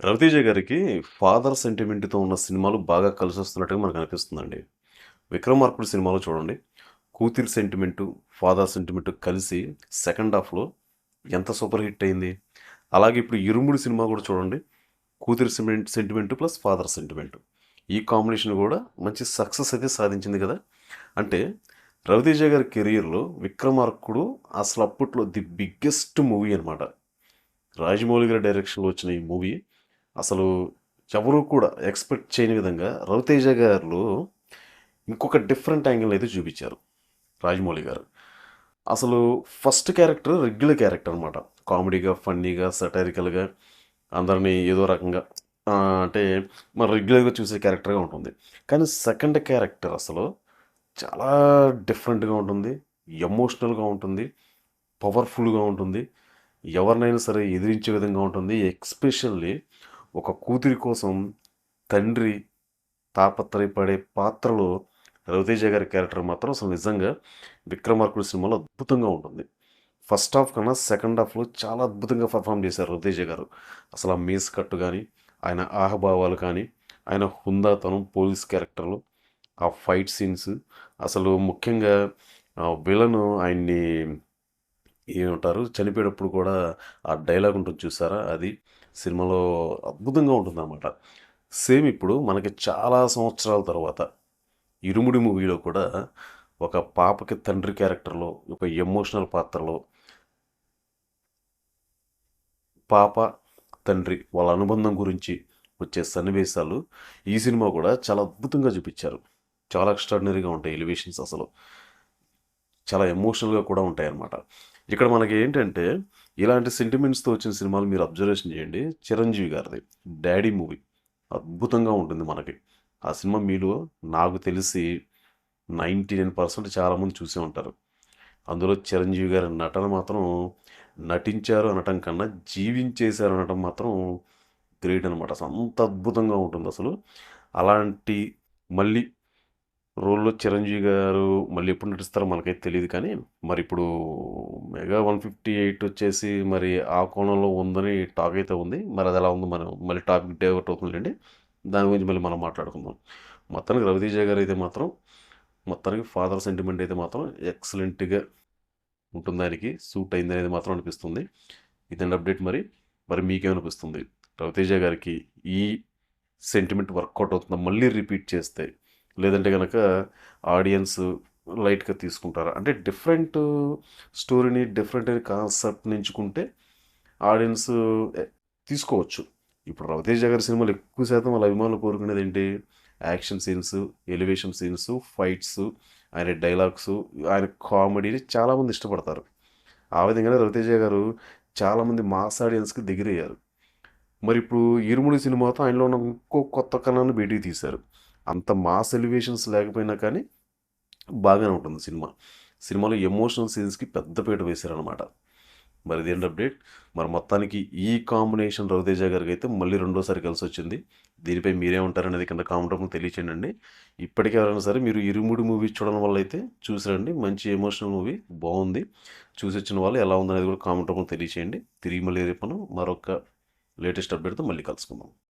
రవితేజ గారికి ఫాదర్ సెంటిమెంట్‌తో ఉన్న సినిమాలు బాగా కలిసొస్తున్నట్టుగా మనకనిపిస్తుందండి. 'విక్రమార్కుడు' సినిమాలో చూడండి. కూతురి సెంటిమెంటు, ఫాదర్ సెంటిమెంటు కలిసి సెకండ్ హాఫ్‌లో ఎంత సూపర్ హిట్ అయింది. అలాగే ఇప్పుడు 'ఇరుముడి' సినిమా కూడా చూడండి. కూతురి సెంటిమెంటు ప్లస్ ఫాదర్ సెంటిమెంటు. ఈ కాంబినేషన్ కూడా మంచి సక్సెస్ అయితే సాధించింది కదా! అంటే రవితేజ గారి కెరియర్‌లో 'విక్రమార్కుడు' అసలు అప్పట్లో ది బిగ్గెస్ట్ మూవీ అనమాట. రాజమౌళి గారి డైరెక్షన్‌లో వచ్చిన ఈ మూవీ అసలు ఎవరు కూడా ఎక్స్‌పెక్ట్ చేయని విధంగా 'రవితేజ' గారిలో ఇంకొక డిఫరెంట్ యాంగిల్‌ని అయితే చూపించారు రాజమౌళి గారు. అసలు ఫస్ట్ క్యారెక్టర్ రెగ్యులర్ క్యారెక్టర్ అనమాట. కామెడీగా, ఫన్నీగా, సటైరికల్‌గా అందరిని ఏదో రకంగా అంటే మనం రెగ్యులర్‌గా చూసే క్యారెక్టర్‌గా ఉంటుంది. కానీ సెకండ్ క్యారెక్టర్ అసలు చాలా డిఫరెంట్‌గా ఉంటుంది. ఎమోషనల్‌గా ఉంటుంది. పవర్‌ఫుల్‌గా ఉంటుంది. ఎవరినైనా సరే ఎదిరించే విధంగా ఉంటుంది. ఎస్పెషల్లీ ఒక కూతురి కోసం తండ్రి తాపత్రయపడే పాత్రలో రవితేజ గారి క్యారెక్టర్ మాత్రం అసలు నిజంగా 'విక్రమార్కుడు' సినిమాలో అద్భుతంగా ఉంటుంది. ఫస్ట్ హాఫ్ కన్నా సెకండ్ హాఫ్‌లో చాలా అద్భుతంగా పెర్ఫార్మ్ చేశారు రవితేజ గారు. అసలు ఆ మీస్ కట్టు గాని, ఆయన ఆహభావాలు కానీ, ఆయన హుందాతనం పోలీస్ క్యారెక్టర్‌లో, ఆ ఫైట్ సీన్స్ అసలు ముఖ్యంగా విలను ఆయన్ని ఏమంటారు చనిపోయేటప్పుడు కూడా ఆ డైలాగ్ ఉంటుంది చూసారా? అది సినిమాలో అద్భుతంగా ఉంటుందన్నమాట. సేమ్ ఇప్పుడు మనకి చాలా సంవత్సరాల తర్వాత 'ఇరుముడి' మూవీలో కూడా ఒక పాపకి తండ్రి క్యారెక్టర్‌లో, ఒక ఎమోషనల్ పాత్రలో పాప, తండ్రి వాళ్ళ అనుబంధం గురించి వచ్చే సన్నివేశాలు ఈ సినిమా కూడా చాలా అద్భుతంగా చూపించారు. చాలా ఎక్స్ట్రార్డినరీగా ఉంటాయి ఎలివేషన్స్ అసలు. చాలా ఎమోషనల్‌గా కూడా ఉంటాయన్నమాట. ఇక్కడ మనకి ఏంటంటే, ఇలాంటి సెంటిమెంట్స్‌తో వచ్చిన సినిమాలు మీరు అబ్జర్వేషన్ చేయండి. 'చిరంజీవి' గారిది 'డాడీ' మూవీ అద్భుతంగా ఉంటుంది మనకి. ఆ సినిమా మీలో నాకు తెలిసి 99% చాలామంది చూసే ఉంటారు. అందులో 'చిరంజీవి' గారి నటన మాత్రం నటించారు అనటం కన్నా జీవించేశారు అనటం మాత్రం గ్రేట్ అనమాట. అసలు అంత అద్భుతంగా ఉంటుందసలు. అలాంటి మళ్ళీ రోల్‌లో 'చిరంజీవి' గారు మళ్ళీ ఎప్పుడు నటిస్తారో మనకైతే తెలీదు కానీ, మరిప్పుడు 'మెగా 158' వచ్చేసి మరి ఆ కోణంలో ఉందని టాక్ అయితే ఉంది. మరి అది ఎలా ఉందో మనం మళ్ళీ టాపిక్ డైవర్ట్ అవుతుందిలెండి. దాని గురించి మళ్ళీ మనం మాట్లాడుకుందాం. మొత్తానికి 'రవితేజ' గారైతే మాత్రం మొత్తానికి ఫాదర్ సెంటిమెంట్ అయితే మాత్రం ఎక్సలెంట్‌గా ఉంటుంది ఆయనకి. సూట్ అయిందనేది మాత్రం అనిపిస్తుంది. ఇదండి అప్డేట్ మరి. మరి మీకేమనిపిస్తుంది? 'రవితేజ' గారికి ఈ సెంటిమెంట్ వర్కౌట్ అవుతుందా మళ్ళీ రిపీట్ చేస్తే? లేదంటే గనక ఆడియన్స్ లైట్‌గా తీసుకుంటారా? అంటే డిఫరెంట్ స్టోరీని, డిఫరెంట్ కాన్సెప్ట్‌ని ఎంచుకుంటే ఆడియన్స్ ఎ తీసుకోవచ్చు. ఇప్పుడు 'రవితేజ' గారి సినిమాలు ఎక్కువ శాతం వాళ్ళ అభిమానులు కోరుకునేదేంటి? Action scenes, elevation scenes, fights, ఆయన డైలాగ్స్, ఆయన కామెడీని చాలామంది ఇష్టపడతారు. ఆ విధంగానే 'రవితేజ' గారు చాలామంది మాస్ ఆడియన్స్‌కి దగ్గరయ్యారు. మరిప్పుడు 'ఇరుముడి' సినిమాతో ఆయనలో ఉన్న ఇంకో కొత్త కళను బయటికి తీశారు. అంత మాస్ ఎలివేషన్స్ లేకపోయినా కానీ బాగానే ఉంటుంది సినిమా. సినిమాలో ఎమోషనల్ సీన్స్‌కి పెద్ద పీట వేశారనమాట. మరి ఇదేంటి అప్డేట్. మరి మొత్తానికి ఈ కాంబినేషన్ 'రవితేజ' గారికైతే మళ్ళీ రెండోసారి కలిసొచ్చింది. దీనిపై మీరేమంటారనేది కింద కామెంట్ రూపంలో తెలియచేయండండి. ఇప్పటికి ఎవరైనా సరే మీరు 'ఇరుముడి' మూవీ చూడడం వల్ల అయితే చూసిరండి. మంచి ఎమోషనల్ మూవీ బావుంది. చూసొచ్చిన వాళ్ళు ఎలా ఉందనేది కూడా కామెంట్ రూపంలో తెలియచేయండి. తిరిగి మళ్ళీ రేపు మనం మరొక లేటెస్ట్ అప్డేట్‌తో మళ్ళీ కలుసుకుందాం.